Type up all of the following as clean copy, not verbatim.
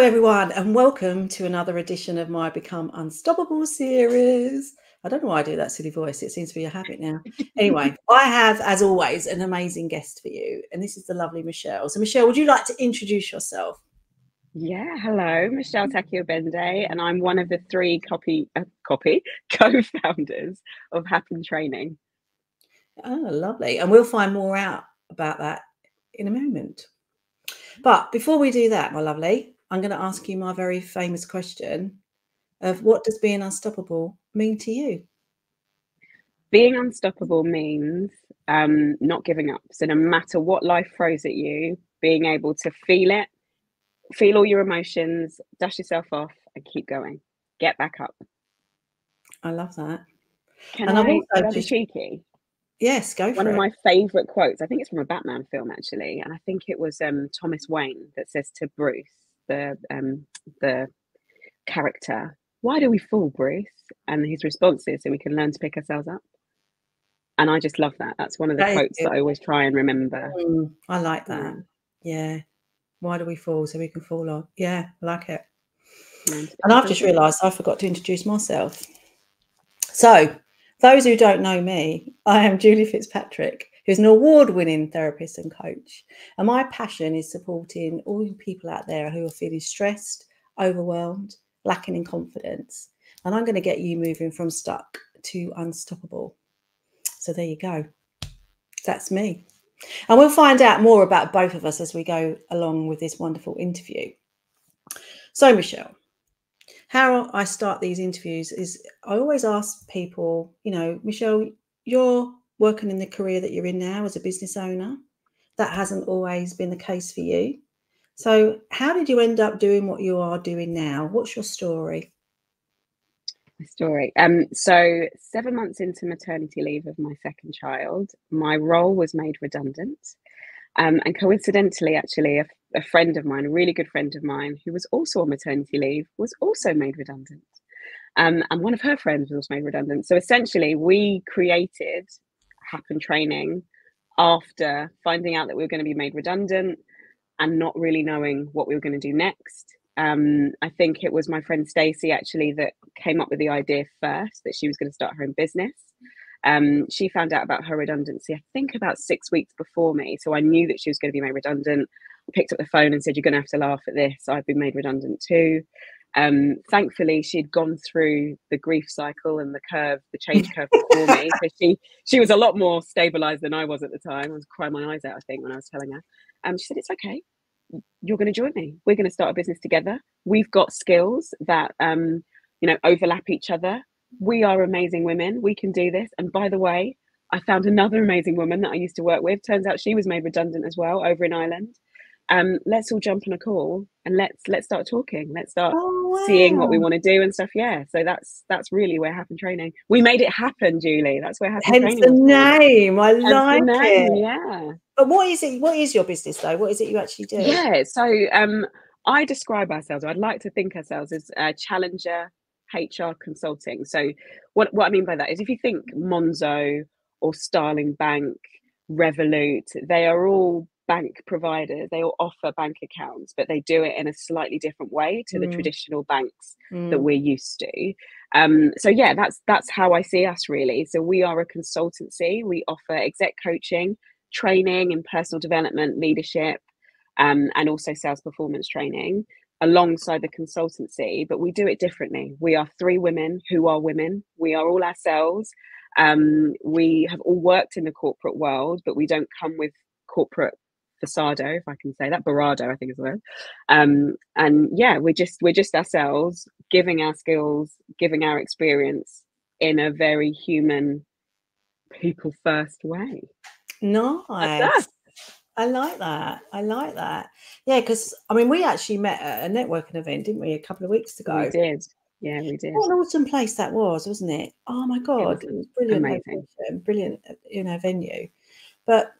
everyone, and welcome to another edition of my Become Unstoppable series. I don't know why I do that silly voice. It seems to be a habit now. Anyway, I have, as always, an amazing guest for you, and this is the lovely Michelle. So, Michelle, would you like to introduce yourself? Yeah, hello, Michelle Takio-Bende, and I'm one of the three co-founders of Happen Training. Oh, lovely. And we'll find more out about that in a moment. But before we do that, my lovely, I'm going to ask you my very famous question of what does being unstoppable mean to you? Being unstoppable means not giving up. So no matter what life throws at you, being able to feel it, feel all your emotions, dust yourself off and keep going. Get back up. I love that. Can And I'm I also be cheeky? Yes, go for One it. of my favourite quotes, I think it's from a Batman film actually, and I think it was Thomas Wayne that says to Bruce, the character, "Why do we fall, Bruce?" And his response is, "So we can learn to pick ourselves up." And I just love that. That's one of the quotes that I always try and remember. I like that. Yeah. Why do we fall? So we can fall on. Yeah, I like it. And I've just realised I forgot to introduce myself. So, those who don't know me, I am Julie Fitzpatrick, who's an award-winning therapist and coach. And my passion is supporting all you people out there who are feeling stressed, overwhelmed, lacking in confidence. And I'm going to get you moving from stuck to unstoppable. So there you go. That's me. And we'll find out more about both of us as we go along with this wonderful interview. So, Michelle, how I start these interviews is I always ask people, Michelle, you're working in the career that you're in now as a business owner. That hasn't always been the case for you. So how did you end up doing what you are doing now? What's your story? So 7 months into maternity leave of my second child, my role was made redundant. And coincidentally, actually, a friend of mine, a really good friend of mine, who was also on maternity leave, was also made redundant. And one of her friends was made redundant. So essentially, we created Happen Training after finding out that we were going to be made redundant and not really knowing what we were going to do next. I think it was my friend Stacey actually that came up with the idea first that she was going to start her own business. She found out about her redundancy, I think about 6 weeks before me. So I knew that she was going to be made redundant. I picked up the phone and said, "You're going to have to laugh at this. I've been made redundant too." Thankfully, she'd gone through the grief cycle and the change curve before me. So she was a lot more stabilized than I was at the time. I was crying my eyes out, I think, when I was telling her. She said, "It's okay. You're going to join me. We're going to start a business together. We've got skills that overlap each other. We are amazing women. We can do this. And by the way, I found another amazing woman that I used to work with. Turns out she was made redundant as well over in Ireland. Let's all jump on a call and let's start talking. Let's start seeing what we want to do and stuff." Yeah. So that's really where Happen Training. We made it happen, Julie. That's where Happen Training was born. Hence the name. I like it. Yeah. But what is it? What is your business though? What is it you actually do? Yeah. So I describe ourselves, or I'd like to think ourselves as Challenger HR consulting. So what I mean by that is if you think Monzo or Starling Bank, Revolut, they are all bank providers. They all offer bank accounts, but they do it in a slightly different way to the traditional banks that we're used to. So yeah, that's how I see us really. So we are a consultancy. We offer exec coaching, training in personal development, leadership, and also sales performance training alongside the consultancy, but we do it differently. We are three women who are women. We are all ourselves. We have all worked in the corporate world, but we don't come with corporate facado, if I can say that. Barado, I think is the word. And yeah, we're just ourselves, giving our skills, giving our experience in a very human, people first way. Nice. I like that. Yeah, because I mean, we actually met at a networking event, didn't we, a couple of weeks ago? We did. Yeah, we did. What an awesome place that was, wasn't it? Oh my God, it was brilliant. Amazing. Location, brilliant, venue. But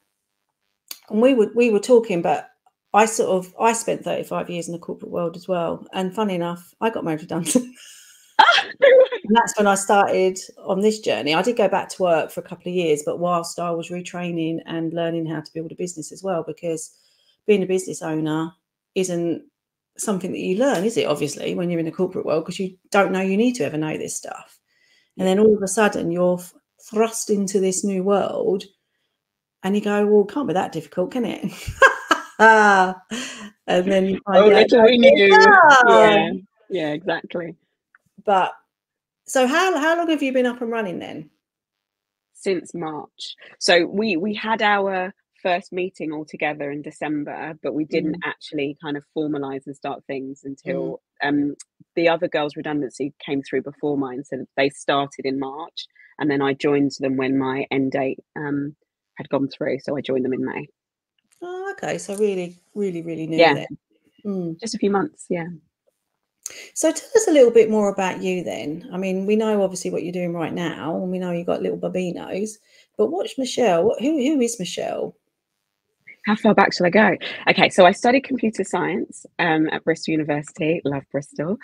we were talking, but I spent 35 years in the corporate world as well, and funny enough, I got made redundant. And that's when I started on this journey. I did go back to work for a couple of years, but whilst I was retraining and learning how to build a business as well, because being a business owner isn't something that you learn, is it? Obviously, when you're in the corporate world, because you don't know you need to ever know this stuff. And then all of a sudden you're thrust into this new world and you go, well, it can't be that difficult, can it? And then you find out, little we knew. Yeah, exactly. But so how long have you been up and running then? Since March. So we had our first meeting all together in December, but we didn't actually kind of formalize and start things until the other girls' redundancy came through before mine. So they started in March, and then I joined them when my end date had gone through. So I joined them in May. Oh, okay. So really new then. Just a few months, yeah. So tell us a little bit more about you then. I mean, we know obviously what you're doing right now, and we know you've got little babinos, but what's Michelle? Who is Michelle? How far back shall I go? Okay, so I studied computer science at Bristol University. Love Bristol.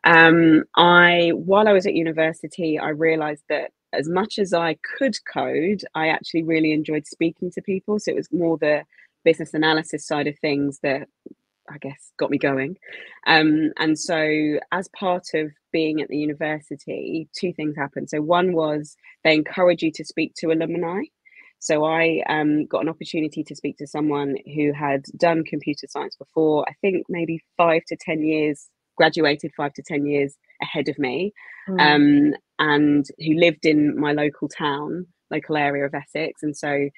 While I was at university, I realised that as much as I could code, I actually really enjoyed speaking to people. So it was more the business analysis side of things that I guess got me going. And so as part of being at the university, two things happened. So one was they encourage you to speak to alumni. So I got an opportunity to speak to someone who had done computer science before, I think maybe 5 to 10 years, graduated 5 to 10 years ahead of me, and who lived in my local area of Essex. And so,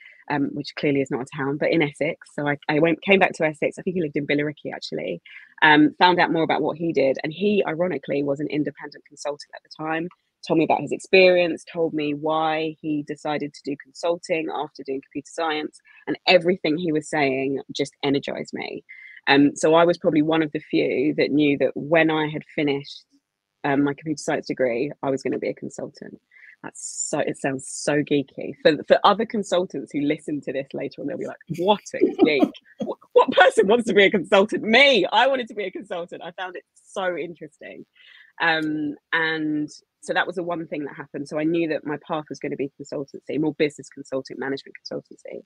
which clearly is not a town, but in Essex. So I came back to Essex. I think he lived in Billericay actually, found out more about what he did. And he, ironically, was an independent consultant at the time. Told me about his experience, told me why he decided to do consulting after doing computer science, and everything he was saying just energized me. So I was probably one of the few that knew that when I had finished my computer science degree, I was going to be a consultant. It sounds so geeky. For other consultants who listen to this later on, they'll be like, what a geek. What person wants to be a consultant? Me, I wanted to be a consultant. I found it so interesting. And so that was the one thing that happened. So I knew that my path was going to be consultancy, more business consulting, management consultancy.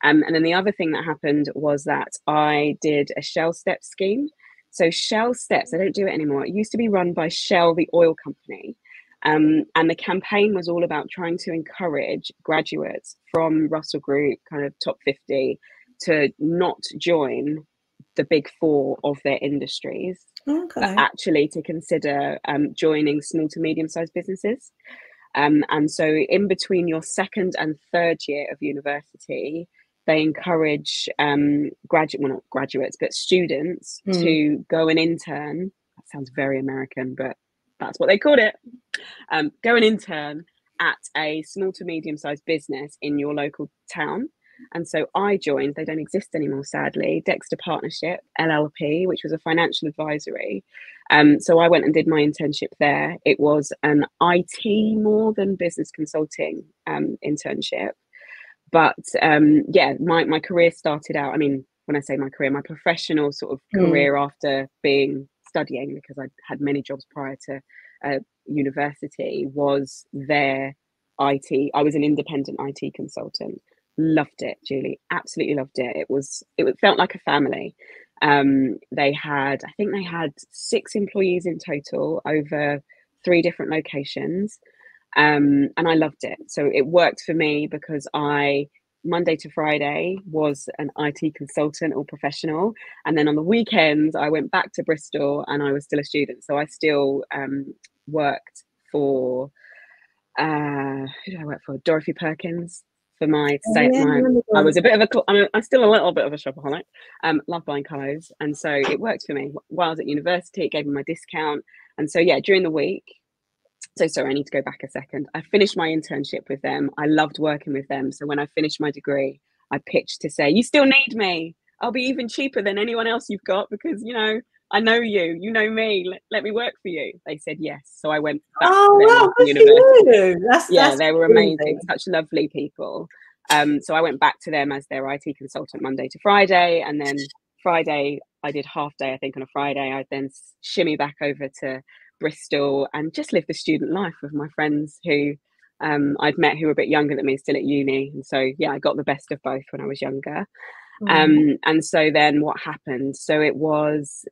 And then the other thing that happened was that I did a Shell Steps scheme. So Shell Steps, I don't do it anymore. It used to be run by Shell, the oil company. And the campaign was all about trying to encourage graduates from Russell Group, kind of top 50, to not join the big four of their industries, but actually to consider joining small to medium-sized businesses. And so in between your second and third year of university, they encourage not graduates, but students to go and intern. That sounds very American, but that's what they called it. Go and intern at a small to medium-sized business in your local town. And so I joined, they don't exist anymore, sadly, Dexter Partnership, LLP, which was a financial advisory. So I went and did my internship there. It was an IT more than business consulting internship. But my career started out, I mean, when I say my career, my professional sort of career after studying, because I had many jobs prior to university, was their IT. I was an independent IT consultant. Loved it, Julie. Absolutely loved it. It felt like a family. I think they had 6 employees in total over 3 different locations. And I loved it. So it worked for me because Monday to Friday was an IT consultant or professional. And then on the weekends, I went back to Bristol and I was still a student. So I still worked for, who did I work for? Dorothy Perkins. For I was a bit of I'm still a little bit of a shopaholic. Love buying clothes, and so it worked for me. While I was at university, it gave me my discount, and so during the week. So sorry, I need to go back a second. I finished my internship with them. I loved working with them. So when I finished my degree, I pitched to say, "You still need me? I'll be even cheaper than anyone else you've got because I know you know me. Let me work for you." They said yes. So I went back to them after university. That's they were amazing. Such lovely people. So I went back to them as their IT consultant Monday to Friday. And then Friday, I did half day, I think, on a Friday. I'd then shimmy back over to Bristol and just live the student life with my friends who I'd met who were a bit younger than me, still at uni. And so, I got the best of both when I was younger. And so then what happened? So it was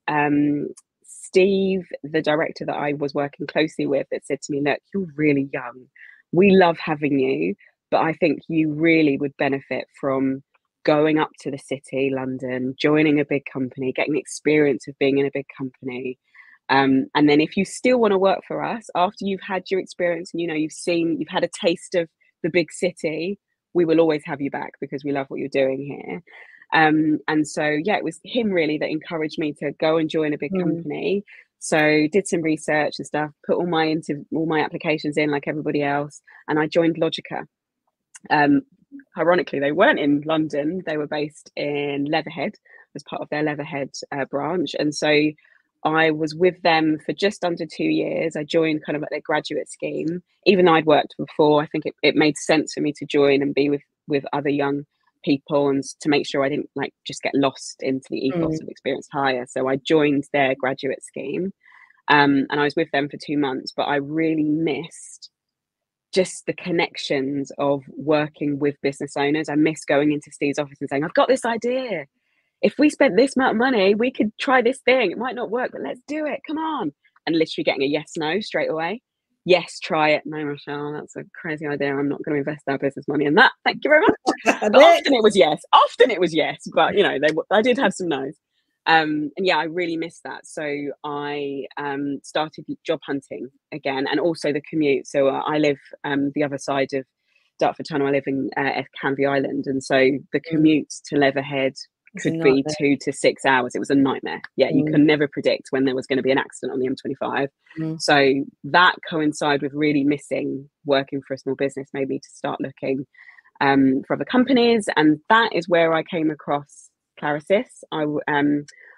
Steve, the director that I was working closely with, that said to me, look, you're really young. We love having you, but I think you really would benefit from going up to the city, London, joining a big company, getting the experience of being in a big company. And then if you still want to work for us after you've had your experience and, you know, you've had a taste of the big city, we will always have you back because we love what you're doing here. And so, yeah, it was him really that encouraged me to go and join a big company. So did some research and stuff, put all my applications in like everybody else. And I joined Logica. Ironically, they weren't in London. They were based in Leatherhead as part of their Leatherhead branch. And so I was with them for just under 2 years. I joined kind of at their graduate scheme. Even though I'd worked before, I think it made sense for me to join and be with other young people and to make sure I didn't like just get lost into the ethos of Experienced Hire. So I joined their graduate scheme, and I was with them for 2 months, but I really missed just the connections of working with business owners. I miss going into Steve's office and saying, I've got this idea. If we spent this amount of money, we could try this thing. It might not work, but let's do it. Come on. And literally getting a yes, no straight away. Yes, try it. No, Rochelle, that's a crazy idea. I'm not going to invest our business money in that. Thank you very much. But often it was yes. But you know, I did have some no's. And yeah, I really missed that. So I started job hunting again, and also the commute. So I live the other side of Dartford Tunnel. I live in Canvey Island, and so the commute to Leatherhead could be 2 to 6 hours. It was a nightmare. Yeah, you can never predict when there was going to be an accident on the M25. So that coincided with really missing working for a small business, made me to start looking for other companies, and that is where I came across Clarisis. I was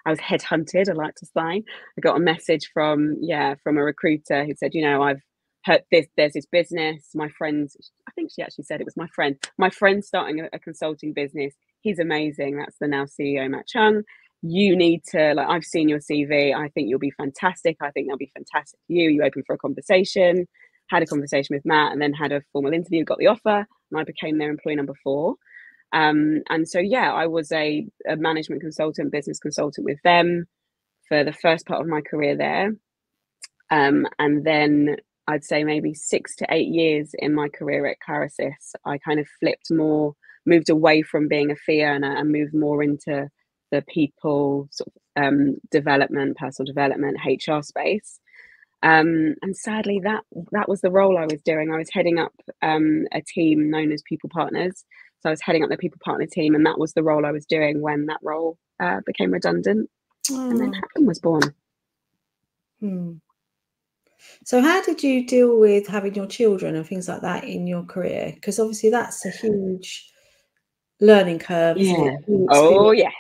headhunted, I like to say. I got a message from a recruiter who said, you know, I've heard there's this business. My friend, I think she actually said it was my friend's starting a consulting business. He's amazing. That's the now CEO, Matt Chung. You need to, like, I've seen your CV. I think you'll be fantastic. I think they'll be fantastic for you. You open for a conversation, had a conversation with Matt, and then had a formal interview, got the offer, and I became their employee number 4. And so, yeah, I was a management consultant, business consultant with them for the first part of my career there. And then I'd say maybe 6 to 8 years in my career at Clarisis, I kind of moved away from being a fee earner and moved more into the people sort of development, personal development, HR space. And sadly, that was the role I was doing. I was heading up a team known as People Partners. So I was heading up the People Partner team, and that was the role I was doing when that role became redundant. And then Happen was born. So how did you deal with having your children and things like that in your career? Because obviously that's a huge learning curve, isn't it? Oh, yes.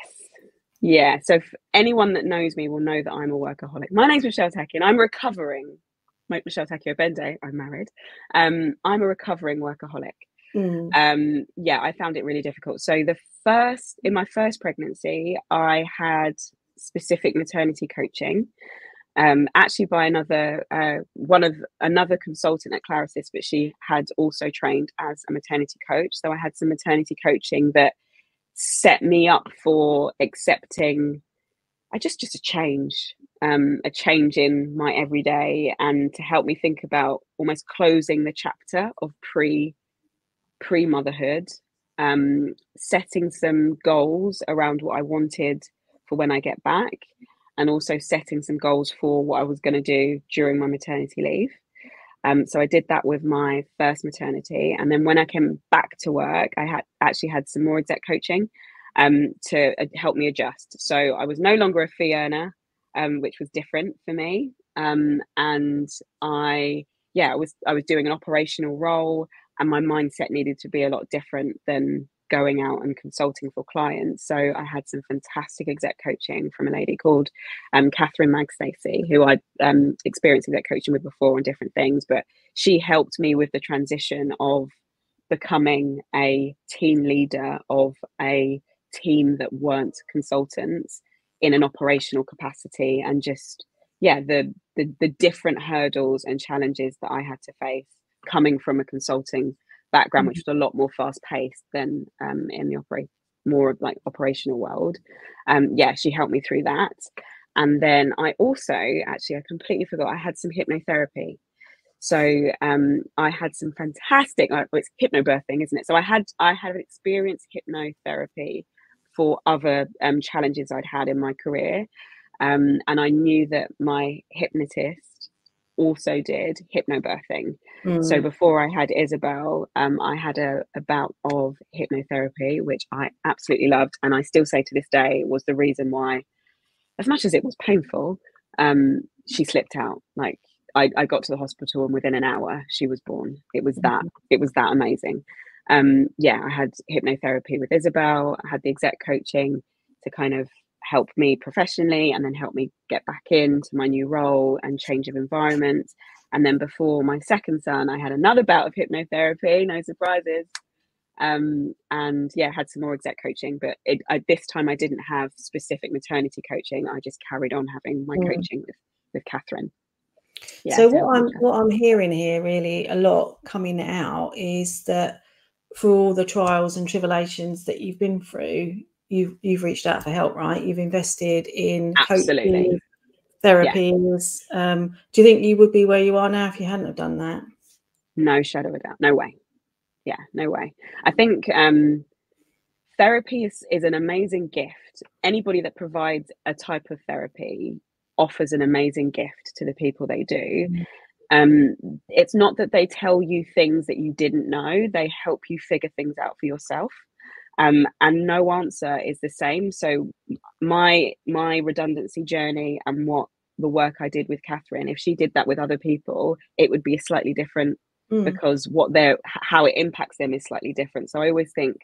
Yeah. So anyone that knows me will know that I'm a workaholic. My name's Michelle Tacky, and I'm recovering. Michelle Tacky Obende, I'm married. I'm a recovering workaholic. Yeah, I found it really difficult. So in my first pregnancy, I had specific maternity coaching, actually by another consultant at Clarisis, but she had also trained as a maternity coach. So I had some maternity coaching that set me up for accepting just a change in my everyday, and to help me think about almost closing the chapter of pre-motherhood, setting some goals around what I wanted for when I get back, and also setting some goals for what I was going to do during my maternity leave. So I did that with my first maternity, and then when I came back to work, I had some more exec coaching to help me adjust. So I was no longer a fee earner, which was different for me, and I was doing an operational role, and my mindset needed to be a lot different than going out and consulting for clients. So I had some fantastic exec coaching from a lady called Catherine Magstacey, who I'd experienced exec coaching with before on different things, but she helped me with the transition of becoming a team leader of a team that weren't consultants in an operational capacity, and just the different hurdles and challenges that I had to face coming from a consulting background, which was a lot more fast paced than in the more like operational world. Yeah, she helped me through that. And then I also, actually, I completely forgot, I had some hypnotherapy. So I had some fantastic, well, it's hypnobirthing, isn't it? So I had experienced hypnotherapy for other challenges I'd had in my career. And I knew that my hypnotist also did hypnobirthing. So before I had Isabel, I had a bout of hypnotherapy, which I absolutely loved. And I still say to this day was the reason why, as much as it was painful, she slipped out. Like I got to the hospital and within an hour she was born. It was that amazing. Yeah, I had hypnotherapy with Isabel. I had the exec coaching to kind of help me professionally and then help me get back into my new role and change of environment. And then before my second son, I had another bout of hypnotherapy, no surprises. And yeah, had some more exec coaching, but this time I didn't have specific maternity coaching. I just carried on having my coaching with Catherine. Yeah, so what I'm hearing here really a lot coming out is that for all the trials and tribulations that you've been through, you've reached out for help, right? You've invested in coaching, therapies. Yeah. Do you think you would be where you are now if you hadn't have done that? No shadow of a doubt. No way. Yeah, no way. I think therapy is an amazing gift. Anybody that provides a type of therapy offers an amazing gift to the people they do. It's not that they tell you things that you didn't know, they help you figure things out for yourself. And no answer is the same. So my redundancy journey and what the work I did with Catherine, if she did that with other people, it would be slightly different because how it impacts them is slightly different. So I always think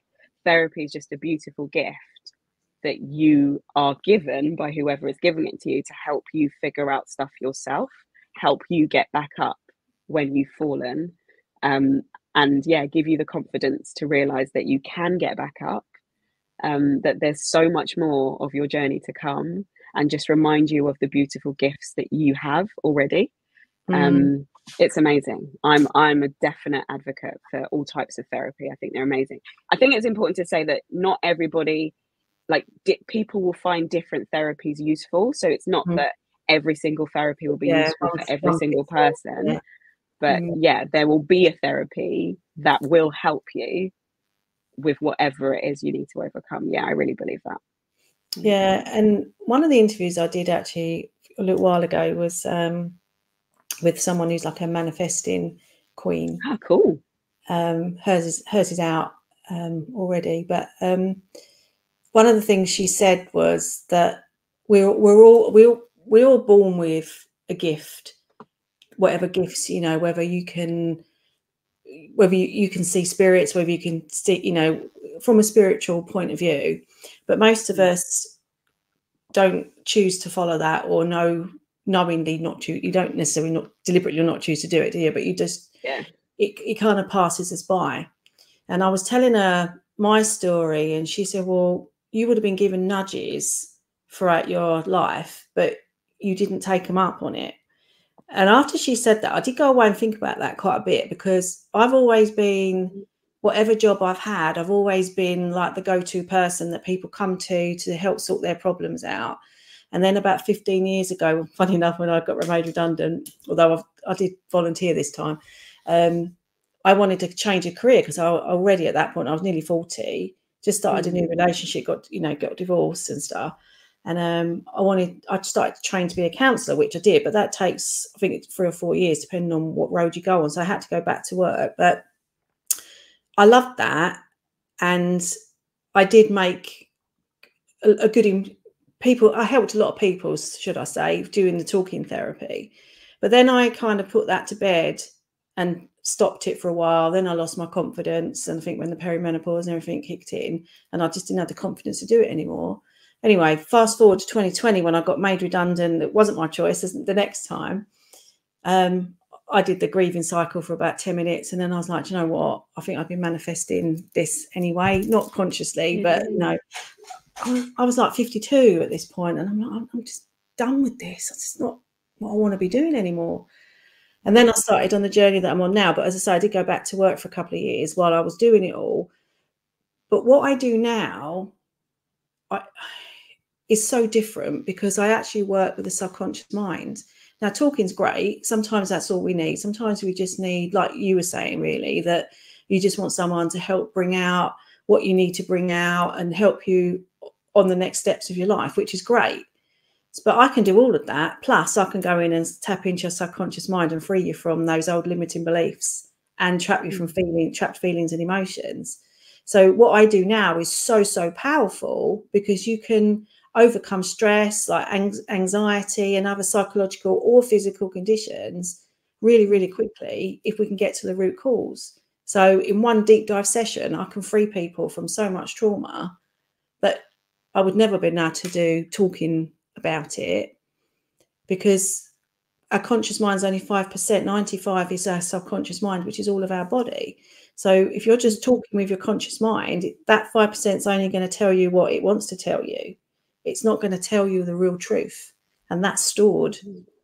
therapy is just a beautiful gift that you are given by whoever is giving it to you to help you figure out stuff yourself, help you get back up when you've fallen, and yeah, give you the confidence to realize that you can get back up, that there's so much more of your journey to come, and just remind you of the beautiful gifts that you have already. It's amazing. I'm a definite advocate for all types of therapy. I think they're amazing. I think it's important to say that not everybody, like people will find different therapies useful. So it's not that every single therapy will be useful for every single person. But yeah, there will be a therapy that will help you with whatever it is you need to overcome. Yeah, I really believe that. Yeah, and one of the interviews I did actually a little while ago was with someone who's like a manifesting queen. Oh, cool. Hers is out already, but one of the things she said was that we're all born with a gift, whatever gifts, you know, whether you can see spirits, whether you can see, you know, from a spiritual point of view, but most of us don't choose to follow that, or knowingly not to. You don't necessarily not deliberately not choose to do it, do you? But you just it kind of passes us by. And I was telling her my story, and she said, well, you would have been given nudges throughout your life, but you didn't take them up on it. And after she said that, I did go away and think about that quite a bit, because I've always been, whatever job I've had, I've always been like the go-to person that people come to help sort their problems out. And then about 15 years ago, funny enough, when I got made redundant, although I did volunteer this time, I wanted to change a career, because I already at that point, I was nearly 40, just started a new relationship, got divorced and stuff. And I started to train to be a counsellor, which I did, but that takes, I think it's 3 or 4 years, depending on what road you go on. So I had to go back to work, but I loved that. And I did make a good people. I helped a lot of people, should I say, doing the talking therapy. But then I kind of put that to bed and stopped it for a while. Then I lost my confidence. And I think when the perimenopause and everything kicked in, and I just didn't have the confidence to do it anymore. Anyway, fast forward to 2020, when I got made redundant. It wasn't my choice. The next time, I did the grieving cycle for about 10 minutes. And then I was like, you know what? I think I've been manifesting this anyway, not consciously, but you know, I was like 52 at this point, and I'm like, I'm just done with this. It's not what I want to be doing anymore. And then I started on the journey that I'm on now. But as I say, I did go back to work for a couple of years while I was doing it all. But what I do now is so different, because I actually work with the subconscious mind. Now, talking's great. Sometimes that's all we need. Sometimes we just need, like you were saying, really, that you just want someone to help bring out what you need to bring out and help you on the next steps of your life, which is great. But I can do all of that. Plus, I can go in and tap into your subconscious mind and free you from those old limiting beliefs and trap you from trapped feelings and emotions. So what I do now is so, so powerful, because you can overcome stress, like anxiety and other psychological or physical conditions really, really quickly if we can get to the root cause. So in one deep dive session, I can free people from so much trauma that I would never be able to do talking about it, because our conscious mind is only 5%. 95 is our subconscious mind, which is all of our body. So if you're just talking with your conscious mind, that 5% is only going to tell you what it wants to tell you. It's not going to tell you the real truth. And that's stored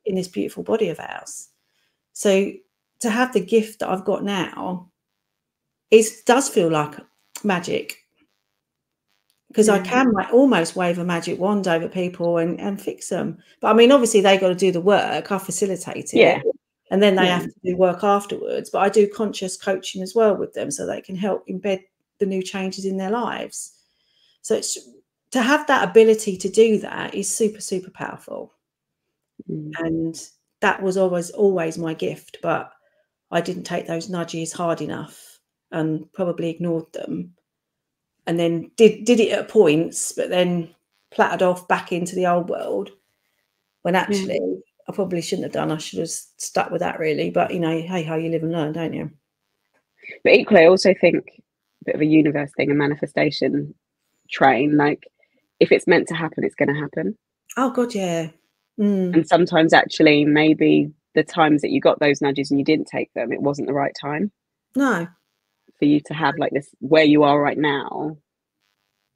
in this beautiful body of ours. So to have the gift that I've got now, it does feel like magic, because I can almost wave a magic wand over people and fix them. But I mean, obviously they got to do the work. I facilitate it, and then they have to do work afterwards. But I do conscious coaching as well with them, so they can help embed the new changes in their lives. So it's, to have that ability to do that is super, super powerful. And that was always my gift, but I didn't take those nudges hard enough and probably ignored them. And then did it at points, but then plattered off back into the old world, when actually I probably shouldn't have done. I should have stuck with that, really. But, you know, hey, how you live and learn, don't you? But equally, I also think a bit of a universe thing, a manifestation train, like if it's meant to happen, it's going to happen. Oh, God, yeah. And sometimes actually maybe the times that you got those nudges and you didn't take them, it wasn't the right time. No. For you to have like this, where you are right now,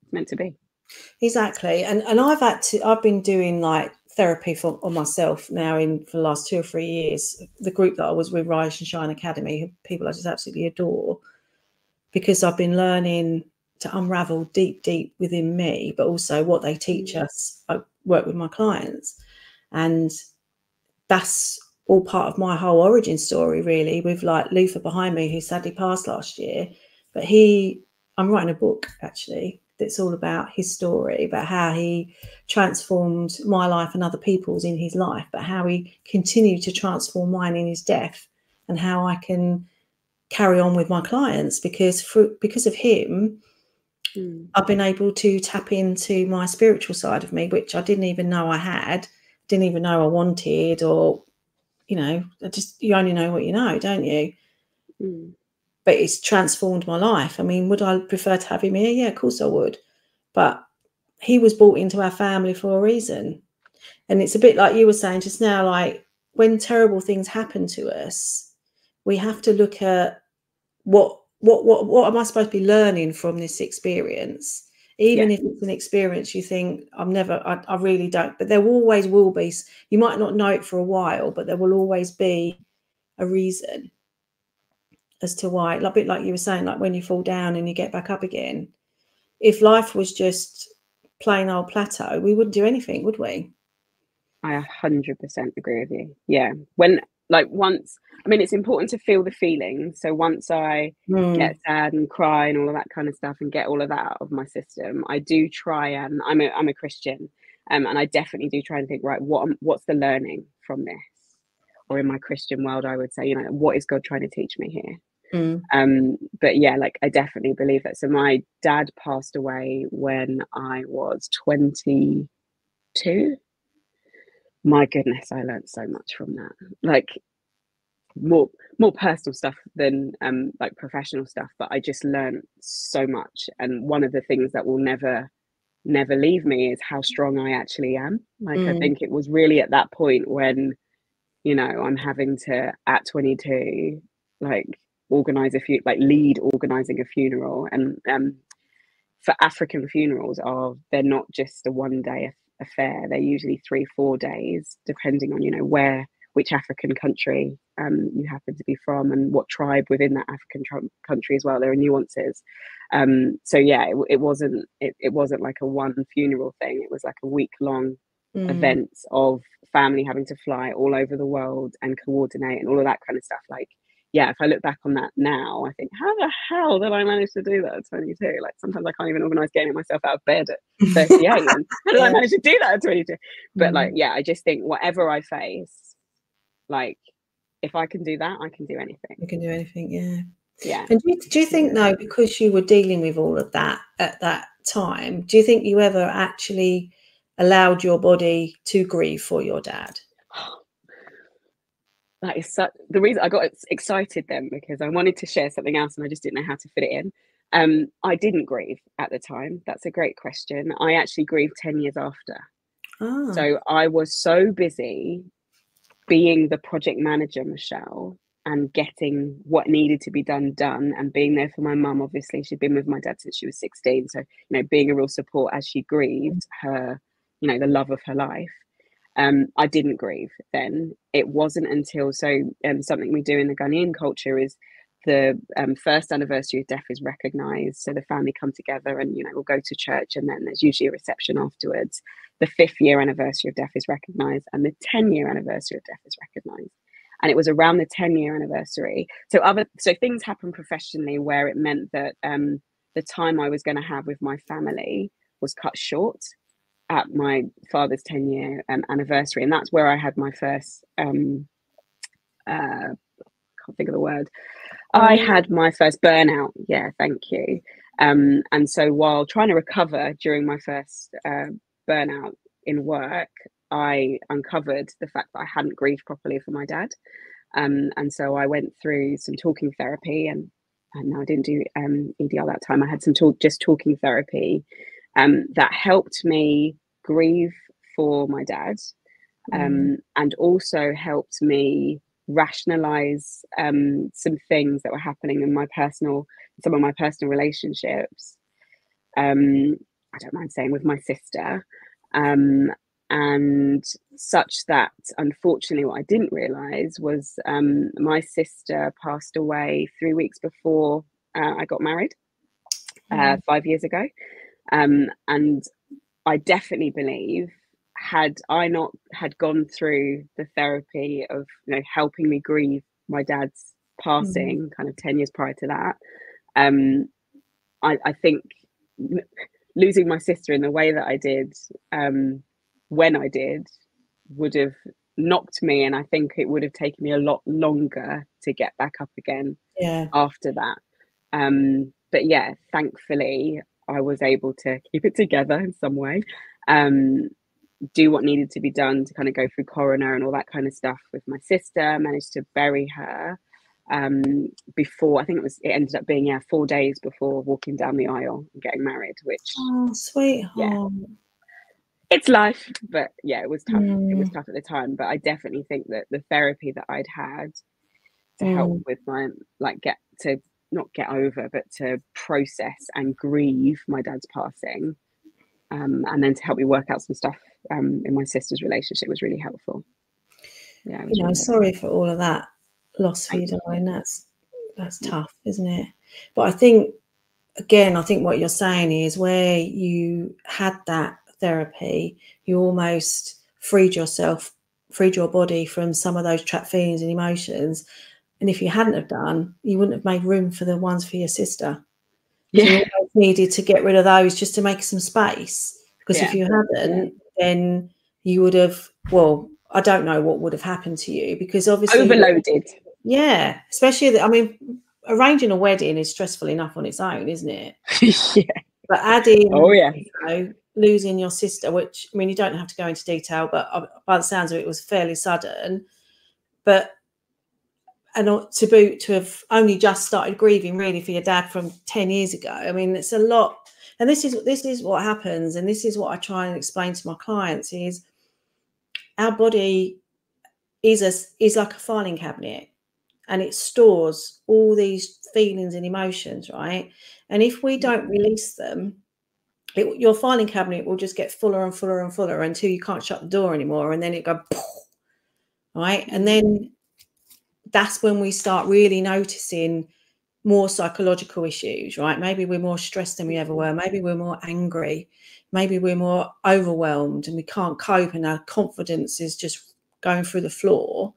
it's meant to be. Exactly. And I've been doing like therapy on myself now for the last 2 or 3 years. The group that I was with, Rise and Shine Academy, people I just absolutely adore, because I've been learning to unravel deep within me, but also what they teach us. I work with my clients, and that's all part of my whole origin story, really, with like Luther behind me, who sadly passed last year. But I'm writing a book actually that's all about his story, about how he transformed my life and other people's in his life, but how he continued to transform mine in his death, and how I can carry on with my clients because of him. I've been able to tap into my spiritual side of me, which I didn't even know I had, didn't even know I wanted, or, you know, you only know what you know, don't you? But it's transformed my life. I mean, would I prefer to have him here? Yeah, of course I would. But he was brought into our family for a reason. And it's a bit like you were saying just now, like when terrible things happen to us, we have to look at what am I supposed to be learning from this experience? Even if it's an experience you think I really don't, but there always will be. You might not know it for a while, but there will always be a reason as to why. A bit like you were saying, like when you fall down and you get back up again. If life was just plain old plateau, we wouldn't do anything, would we? I 100% agree with you. Yeah. When once, I mean, it's important to feel the feeling. So once I get sad and cry and all of that kind of stuff and get all of that out of my system, I do try, and I'm a Christian, and I definitely do try and think, right, what's the learning from this? Or in my Christian world, I would say, you know, what is God trying to teach me here? But yeah, like I definitely believe that. So my dad passed away when I was 22. My goodness, I learned so much from that. Like more personal stuff than like professional stuff, but I just learned so much. And one of the things that will never leave me is how strong I actually am. Like I think it was really at that point when, you know, I'm having to, at 22, like lead organizing a funeral. And for African funerals, they're not just a one day affair. They're usually 3-4 days, depending on, you know, where which African country you happen to be from, and what tribe within that African country as well. There are nuances. So yeah, it wasn't like a one funeral thing. It was like a week-long event of family having to fly all over the world and coordinate and all of that kind of stuff. Like, yeah, if I look back on that now, I think, how the hell did I manage to do that at 22? Like, sometimes I can't even organise getting myself out of bed at 38. And how did I manage to do that at 22? But like, yeah, I just think whatever I face, like, if I can do that, I can do anything. You can do anything, yeah. Yeah. And do you think, though, because you were dealing with all of that at that time, do you think you ever actually allowed your body to grieve for your dad? That is the reason I got excited then, because I wanted to share something else and I just didn't know how to fit it in. I didn't grieve at the time. That's a great question. I actually grieved 10 years after. So I was so busy being the project manager, Michelle, and getting what needed to be done and being there for my mum. Obviously, she'd been with my dad since she was 16. So, being a real support as she grieved her, the love of her life. I didn't grieve then. It wasn't until something we do in the Ghanaian culture is the first anniversary of death is recognised. So the family come together and, we'll go to church, and then there's usually a reception afterwards. The 5th year anniversary of death is recognised, and the 10-year anniversary of death is recognised. And it was around the 10-year anniversary. So things happened professionally where it meant that the time I was going to have with my family was cut short at my father's 10-year anniversary. And that's where I had my first, can't think of the word. I had my first burnout. Yeah, thank you. And so while trying to recover during my first burnout in work, I uncovered the fact that I hadn't grieved properly for my dad. And so I went through some talking therapy, and no, I didn't do EDR that time. I had some talking therapy that helped me grieve for my dad, and also helped me rationalize some things that were happening in some of my personal relationships. I don't mind saying with my sister, and such that unfortunately what I didn't realize was my sister passed away 3 weeks before I got married 5 years ago. And I definitely believe, had I not had gone through the therapy of helping me grieve my dad's passing kind of 10 years prior to that, I think losing my sister in the way that I did when I did would have knocked me, and I think it would have taken me a lot longer to get back up again after that. But yeah, thankfully I was able to keep it together in some way, do what needed to be done to kind of go through coroner and all that kind of stuff with my sister, managed to bury her before, I think it ended up being 4 days before walking down the aisle and getting married, which sweetheart, it's life. But yeah, it was tough. It was tough at the time, but I definitely think that the therapy that I'd had to help with my not get over, but to process and grieve my dad's passing, and then to help me work out some stuff in my sister's relationship was really helpful. Yeah, really sorry for all of that loss for you, darling. That's tough, isn't it? But I think what you're saying is, where you had that therapy, you almost freed your body from some of those trapped feelings and emotions. And if you hadn't have done, you wouldn't have made room for the ones for your sister. So you needed to get rid of those just to make some space. Because if you hadn't, then you would have, I don't know what would have happened to you, because obviously overloaded. Yeah, especially, arranging a wedding is stressful enough on its own, isn't it? But adding, losing your sister, which, you don't have to go into detail, but by the sounds of it, was fairly sudden. But to have only just started grieving really for your dad from 10 years ago, it's a lot. And this is what happens, and this is what I try and explain to my clients, is our body is like a filing cabinet, and it stores all these feelings and emotions, right? And if we don't release them, your filing cabinet will just get fuller and fuller and fuller until you can't shut the door anymore, and then it go, right? And then that's when we start really noticing more psychological issues, right? Maybe we're more stressed than we ever were. Maybe we're more angry. Maybe we're more overwhelmed and we can't cope and our confidence is just going through the floor.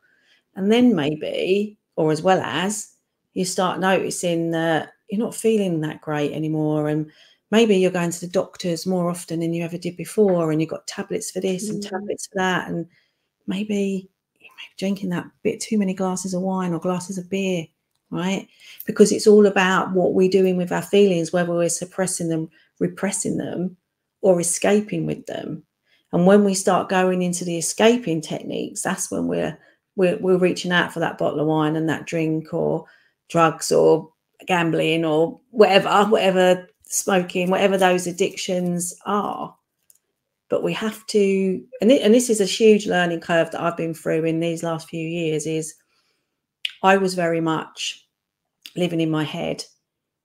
And then maybe, or as well as, you start noticing that you're not feeling that great anymore. And maybe you're going to the doctors more often than you ever did before. And you've got tablets for this and tablets for that. And maybe drinking that bit too many glasses of wine or glasses of beer, right? Because it's all about what we're doing with our feelings, whether we're suppressing them, repressing them, or escaping with them. And when we start going into the escaping techniques, that's when we're reaching out for that bottle of wine and that drink or drugs or gambling or whatever, smoking, whatever those addictions are. But we have to, and this is a huge learning curve that I've been through in these last few years, is I was very much living in my head.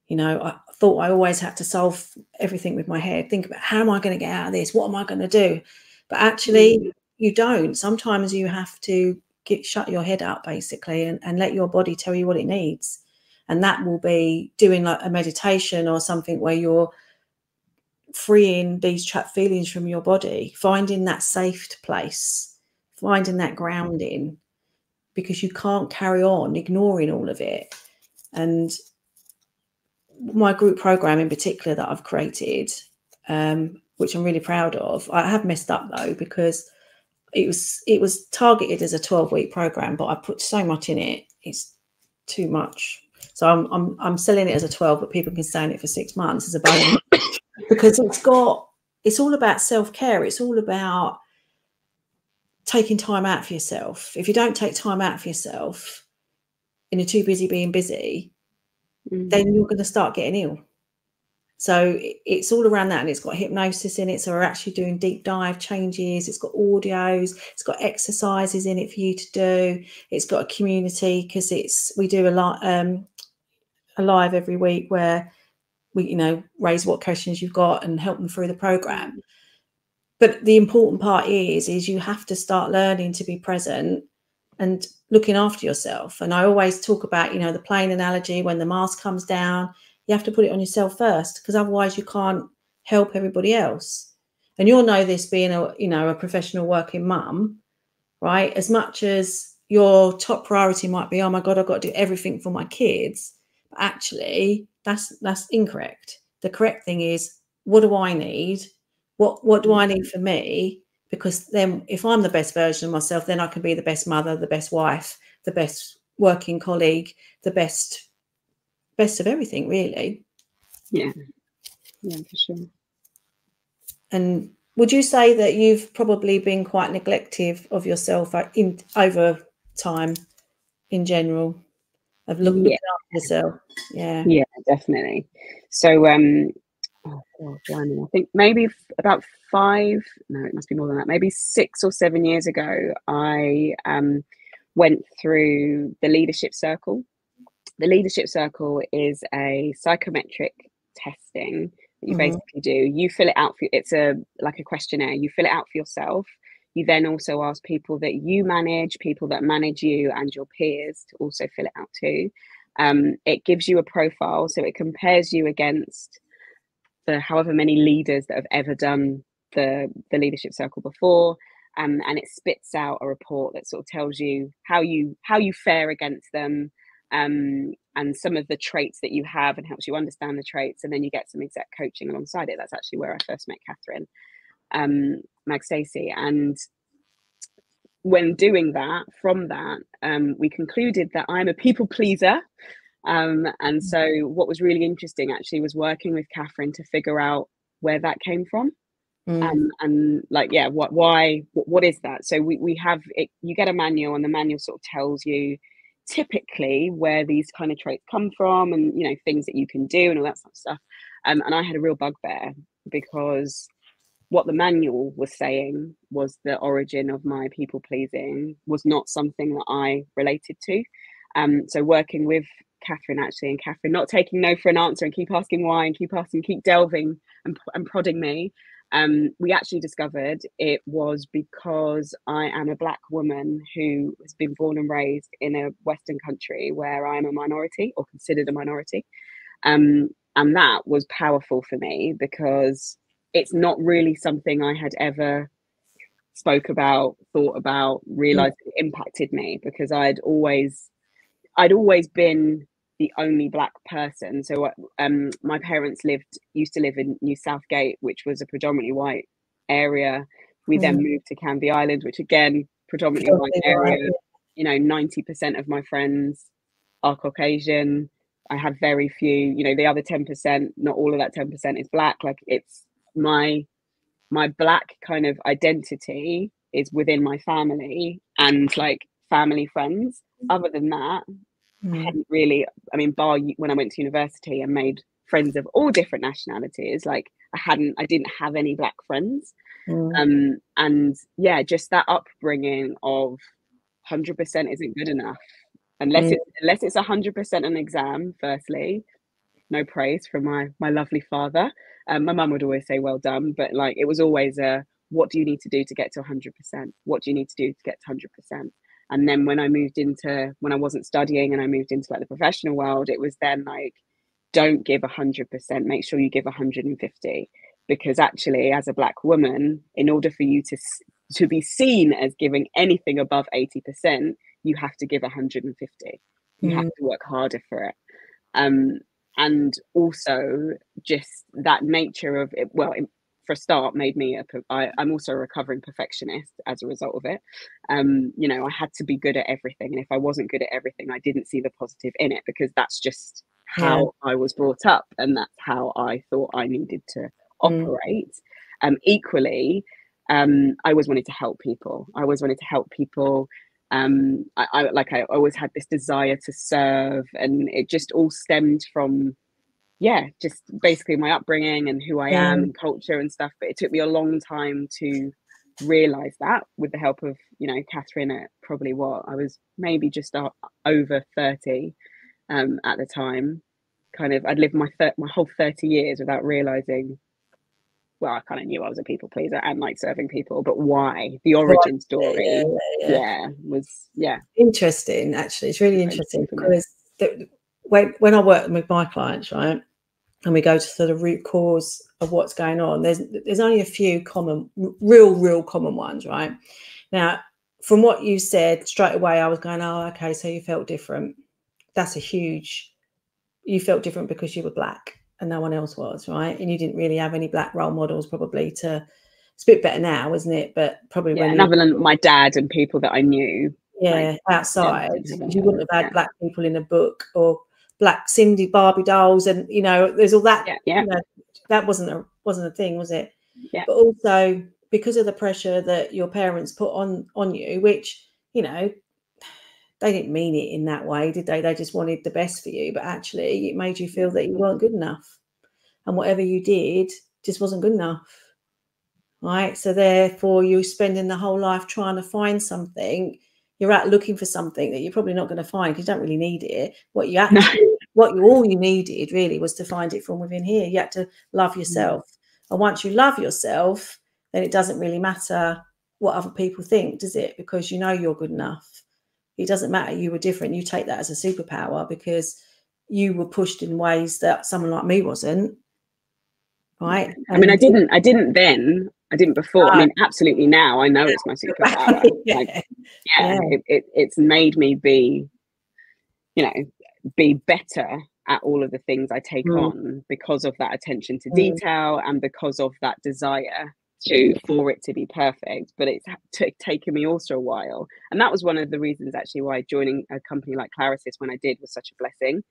You know, I thought I always had to solve everything with my head. Think about, how am I going to get out of this? What am I going to do? But actually, you don't. Sometimes you have to shut your head up, basically, and let your body tell you what it needs. And that will be doing like a meditation or something where you're freeing these trapped feelings from your body, finding that safe place, finding that grounding, because you can't carry on ignoring all of it. And my group program in particular that I've created, which I'm really proud of, I have messed up though, because it was targeted as a 12-week program, but I put so much in it, it's too much. So I'm selling it as a 12, but people can stay in it for 6 months as a bonus. Because it's all about self-care. It's all about taking time out for yourself. If you don't take time out for yourself and you're too busy being busy, then you're going to start getting ill. So it's all around that, and it's got hypnosis in it. So we're actually doing deep dive changes. It's got audios. It's got exercises in it for you to do. It's got a community, because we do a live every week where we, raise what questions you've got and help them through the program. But the important part is you have to start learning to be present and looking after yourself. And I always talk about, the plane analogy, when the mask comes down, you have to put it on yourself first, because otherwise you can't help everybody else. And you'll know this being a professional working mum, right? As much as your top priority might be, oh my God, I've got to do everything for my kids. But actually, that's incorrect. The correct thing is, what do I need? What do I need for me? Because then if I'm the best version of myself, then I can be the best mother, the best wife, the best working colleague, the best of everything, really. Yeah, for sure. And would you say that you've probably been quite neglective of yourself over time in general, of looking after yourself? Yeah, definitely. So I think maybe about it must be more than that, maybe 6 or 7 years ago, I went through the leadership circle. The leadership circle is a psychometric testing that you basically do. You fill it out it's like a questionnaire. You fill it out for yourself. You then also ask people that you manage, people that manage you, and your peers to also fill it out too. It gives you a profile, so it compares you against the however many leaders that have ever done the leadership circle before, and it spits out a report that sort of tells you how you fare against them, and some of the traits that you have, and helps you understand the traits. And then you get some exec coaching alongside it. That's actually where I first met Catherine Magstacey. And when doing that, we concluded that I'm a people pleaser. And so what was really interesting actually was working with Catherine to figure out where that came from. And like, what is that? So we have it, you get a manual, and the manual sort of tells you typically where these kind of traits come from, and things that you can do and all that sort of stuff. And I had a real bugbear, because what the manual was saying was the origin of my people pleasing was not something that I related to. So working with Catherine actually, and Catherine not taking no for an answer, and keep asking why, and keep delving and prodding me, We actually discovered it was because I am a Black woman who has been born and raised in a Western country where I'm a minority, or considered a minority. And that was powerful for me, because it's not really something I had ever spoke about, thought about, realized it impacted me, because I'd always been the only Black person. So my parents used to live in New Southgate, which was a predominantly white area. We then moved to Canvey Island, which again, predominantly white area. You know, 90% of my friends are Caucasian. I have very few, you know, the other 10%, not all of that 10% is Black. Like, it's my Black kind of identity is within my family and like family friends. Other than that, I hadn't really, I mean, bar when I went to university and made friends of all different nationalities, like I didn't have any Black friends. And yeah, just that upbringing of 100% isn't good enough. Unless it's 100% an exam, firstly, no praise from my lovely father. My mum would always say, well done, but like, it was always what do you need to do to get to 100%? What do you need to do to get to 100%? And then when I wasn't studying and I moved into like the professional world, it was then like, don't give 100%, make sure you give 150. Because actually, as a Black woman, in order for you to be seen as giving anything above 80%, you have to give 150. You have to work harder for it. And also just that nature of it, well, for a start, made me I'm also a recovering perfectionist as a result of it. You know, I had to be good at everything, and if I wasn't good at everything, I didn't see the positive in it, because that's just how I was brought up, and that's how I thought I needed to operate. Equally, I always wanted to help people. I always had this desire to serve, and it just all stemmed from just basically my upbringing and who I am and culture and stuff. But it took me a long time to realize that, with the help of, you know, Catherine, at probably I was maybe just over 30 at the time. Kind of, I'd lived my whole 30 years without realizing, well, I kind of knew I was a people pleaser and like serving people, but why? The origin story was interesting. Actually, it's really interesting, because when I work with my clients, right, and we go to sort of root cause of what's going on, there's only a few common, real common ones, right? Now, from what you said straight away, I was going, oh, okay, so you felt different. That's you felt different because you were Black and no one else was, right? And you didn't really have any Black role models, probably. It's a bit better now, isn't it? But probably other than my dad and people that I knew, outside, you wouldn't have had Black people in a book, or Black Cindy Barbie dolls, and you know, there's all that. You know, that wasn't a thing, was it? But also because of the pressure that your parents put on you, which, you know, they didn't mean it in that way, did they? They just wanted the best for you, but actually it made you feel that you weren't good enough, and whatever you did just wasn't good enough, right? So therefore, you're spending the whole life trying to find something. You're out looking for something that you're probably not going to find, because you don't really need it. All you needed really was to find it from within here. You had to love yourself. And once you love yourself, then it doesn't really matter what other people think, does it? Because you know you're good enough. It doesn't matter. You were different. You take that as a superpower, because you were pushed in ways that someone like me wasn't. Right. I mean, I didn't then. I didn't before. I mean, absolutely now I know it's my superpower. It's made me be better at all of the things I take on, because of that attention to detail and because of that desire for it to be perfect. But it's taken me also a while, and that was one of the reasons actually why joining a company like Clarisys when I did was such a blessing.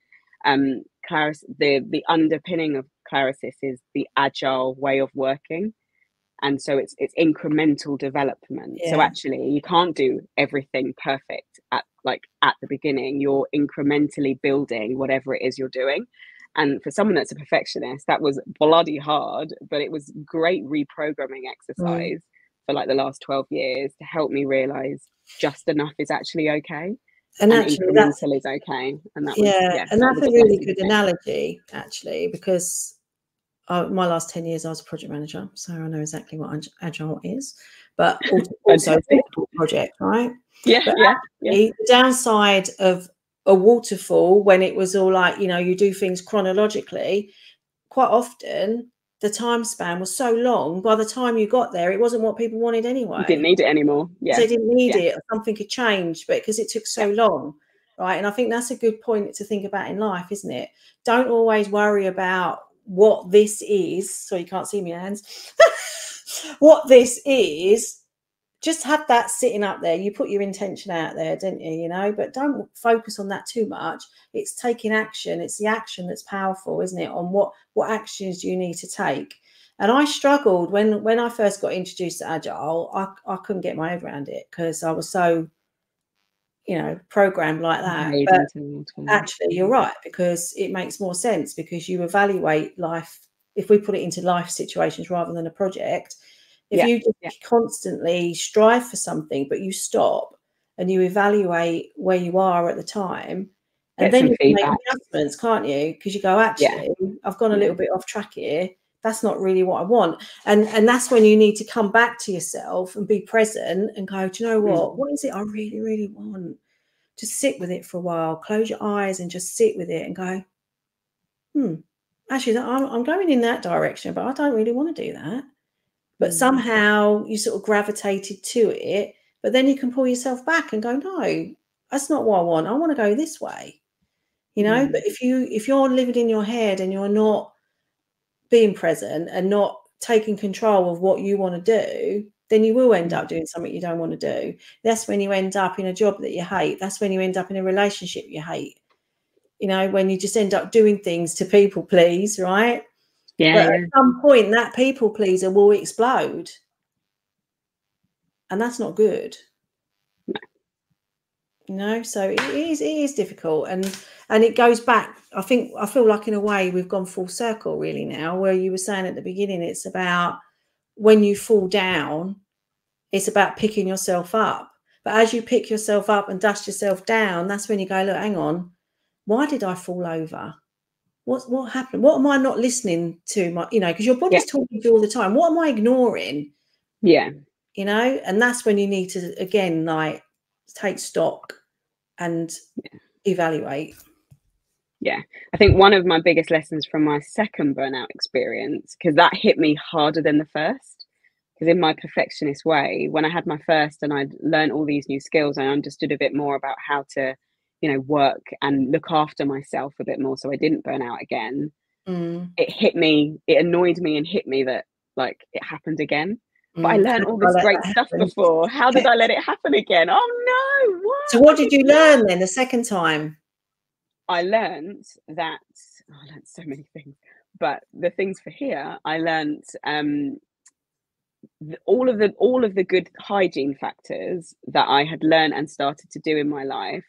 The underpinning of Clarisys is the agile way of working, and so it's incremental development. So actually you can't do everything perfect at the beginning. You're incrementally building whatever it is you're doing. And for someone that's a perfectionist, that was bloody hard, but it was great reprogramming exercise for like the last 12 years to help me realize just enough is actually okay. And actually incremental is okay. And that was, and that's a really good analogy, actually, because my last 10 years, I was a project manager, so I know exactly what agile is, but also project, right? Yeah, but yeah. The downside of a waterfall, when it was all like, you know, you do things chronologically, quite often the time span was so long, by the time you got there, it wasn't what people wanted anyway. You didn't need it anymore. Yeah. They didn't need it, or something had changed, but because it took so long, right? And I think that's a good point to think about in life, isn't it? Don't always worry about what this is. So you can't see my hands. What this is, just have that sitting up there. You put your intention out there, didn't you? You know, but don't focus on that too much. It's taking action. It's the action that's powerful, isn't it? On what actions do you need to take? And I struggled when I first got introduced to agile. I couldn't get my head around it because I was so, you know, programmed like that. But actually, you're right, because it makes more sense, because you evaluate life. If we put it into life situations rather than a project, if you just constantly strive for something, but you stop and you evaluate where you are at the time, and then you can make adjustments, can't you? Because you go, actually, I've gone a little bit off track here. That's not really what I want. And that's when you need to come back to yourself and be present and go, do you know what? What is it I really, really want? Just sit with it for a while. Close your eyes and just sit with it and go, actually, I'm going in that direction, but I don't really want to do that. But somehow you sort of gravitated to it, but then you can pull yourself back and go, no, that's not what I want. I want to go this way, you know. But if you're living in your head and you're not being present and not taking control of what you want to do, then you will end up doing something you don't want to do. That's when you end up in a job that you hate. That's when you end up in a relationship you hate. You know, when you just end up doing things to people please, right? But at some point, that people pleaser will explode, and that's not good. No. You know, so it is difficult, and it goes back. I feel like in a way we've gone full circle really now, where you were saying at the beginning, it's about when you fall down, it's about picking yourself up. But as you pick yourself up and dust yourself down, that's when you go, look, hang on, why did I fall over? What happened? What am I not listening to? You know, because your body's talking to you all the time. What am I ignoring? Yeah. You know, and that's when you need to, again, like, take stock and evaluate. Yeah. I think one of my biggest lessons from my second burnout experience, because that hit me harder than the first, because in my perfectionist way, when I had my first and I'd learned all these new skills, I understood a bit more about how to, you know, work and look after myself a bit more so I didn't burn out again. It hit me, it annoyed me and hit me that, like, it happened again. But I learned all this great stuff before. How did I let it happen again? Oh no! What? So what did you learn then the second time? I learned that I learned so many things, but the things for here, I learned all of the good hygiene factors that I had learned and started to do in my life.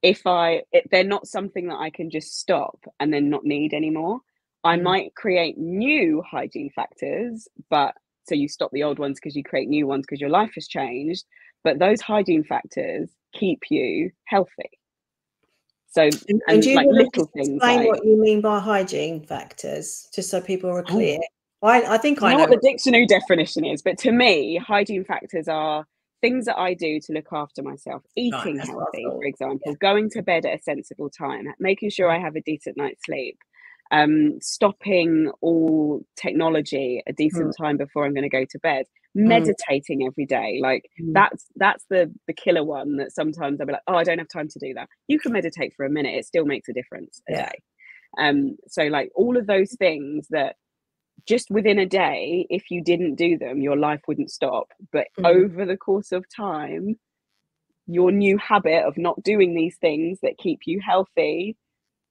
They're not something that I can just stop and then not need anymore. I might create new hygiene factors, but so you stop the old ones because you create new ones because your life has changed. But those hygiene factors keep you healthy. So, and do you like little things. Explain what you mean by hygiene factors, just so people are clear. I think I know what the dictionary definition is, but to me, hygiene factors are things that I do to look after myself. Eating healthy, for example, going to bed at a sensible time, making sure I have a decent night's sleep, stopping all technology a decent time before I'm going to go to bed, meditating every day. Like that's the killer one that sometimes I'll be like, oh, I don't have time to do that. You can meditate for a minute, it still makes a difference a day. So like all of those things that just within a day, if you didn't do them, your life wouldn't stop. But over the course of time, your new habit of not doing these things that keep you healthy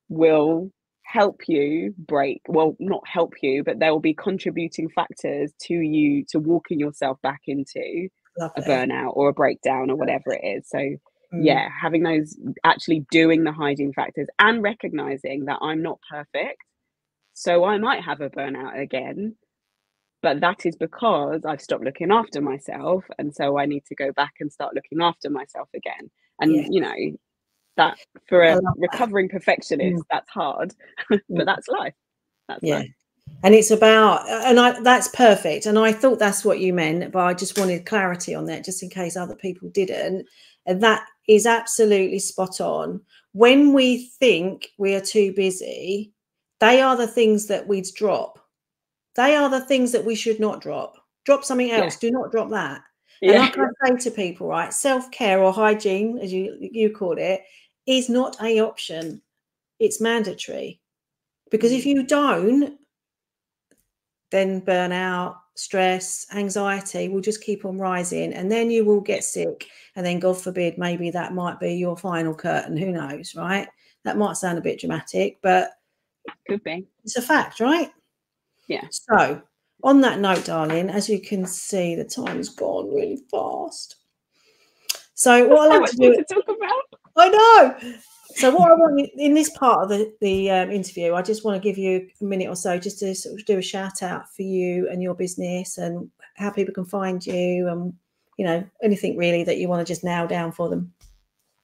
will help you not help you, but there will be contributing factors to you to walking yourself back into a burnout or a breakdown or whatever it is. So yeah, having those, actually doing the hygiene factors and recognizing that I'm not perfect. So I might have a burnout again, but that is because I've stopped looking after myself. And so I need to go back and start looking after myself again. And, you know, that for a recovering perfectionist, that's hard, but that's life. That's life. And it's about, that's perfect. And I thought that's what you meant, but I just wanted clarity on that, just in case other people didn't. And that is absolutely spot on. When we think we are too busy, they are the things that we'd drop. They are the things that we should not drop. Drop something else. Yeah. Do not drop that. Yeah. And like I say to people, right, self-care or hygiene, as you call it, is not an option. It's mandatory. Because if you don't, then burnout, stress, anxiety will just keep on rising, and then you will get sick. And then, God forbid, maybe that might be your final curtain. Who knows, right? That might sound a bit dramatic, but could be. It's a fact, right? Yeah. So, on that note, darling, as you can see, the time's gone really fast. So, what I like to do to talk about. I know. So what I want in this part of the interview, I just want to give you a minute or so just to sort of do a shout out for you and your business and how people can find you and, you know, anything really that you want to just nail down for them.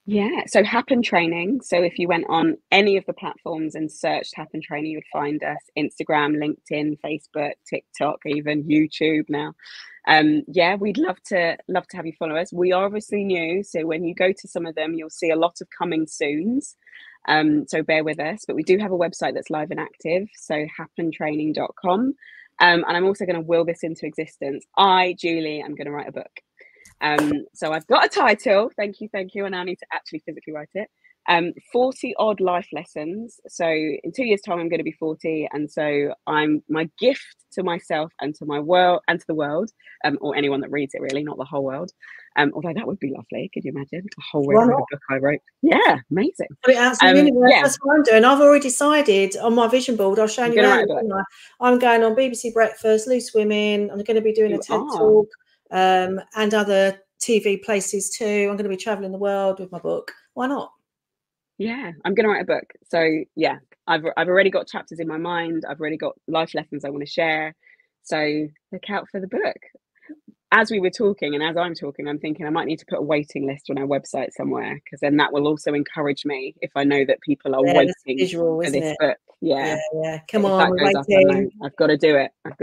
Yeah. So Happen Training. So if you went on any of the platforms and searched Happen Training, you would find us: Instagram, LinkedIn, Facebook, TikTok, even YouTube now. Yeah, we'd love to have you follow us. We are obviously new, so when you go to some of them, you'll see a lot of coming soons. So bear with us, but we do have a website that's live and active, so happentraining.com. And I'm also going to will this into existence. Julie, I'm going to write a book. So I've got a title. Thank you. And I need to actually physically write it. 40 odd life lessons. So in 2 years' time, I'm going to be 40. And so my gift to myself and to my world and to the world, or anyone that reads it, really, not the whole world. Although that would be lovely. Could you imagine a whole book I wrote? Yeah, amazing. That's what I'm doing. I've already decided on my vision board. I'll show you earlier. I'm going on BBC Breakfast, Loose Women. I'm going to be doing a TED Talk and other TV places too. I'm going to be traveling the world with my book. Why not? Yeah, I'm going to write a book. So yeah, I've already got chapters in my mind. I've already got life lessons I want to share. So look out for the book. As we were talking and as I'm talking, I'm thinking I might need to put a waiting list on our website somewhere, because then that will also encourage me if I know that people are waiting for this book. Yeah. Come on, if that goes up, I've got to do it. If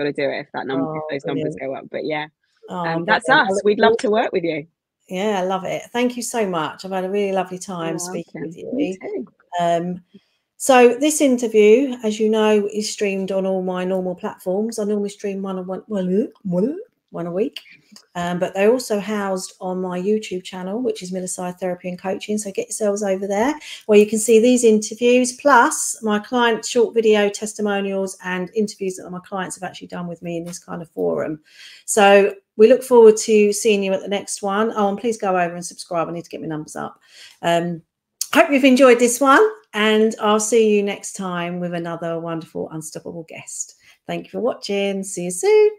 those numbers go up. But yeah, that's us. We'd love to work with you. Yeah, I love it. Thank you so much. I've had a really lovely time speaking with you. Me too. So this interview, as you know, is streamed on all my normal platforms. I normally stream one a week, but they're also housed on my YouTube channel, which is Millicide Therapy and Coaching. So get yourselves over there where you can see these interviews, plus my client short video testimonials and interviews that my clients have actually done with me in this kind of forum. So we look forward to seeing you at the next one. Oh, and please go over and subscribe. I need to get my numbers up. Hope you've enjoyed this one, and I'll see you next time with another wonderful, unstoppable guest. Thank you for watching. See you soon.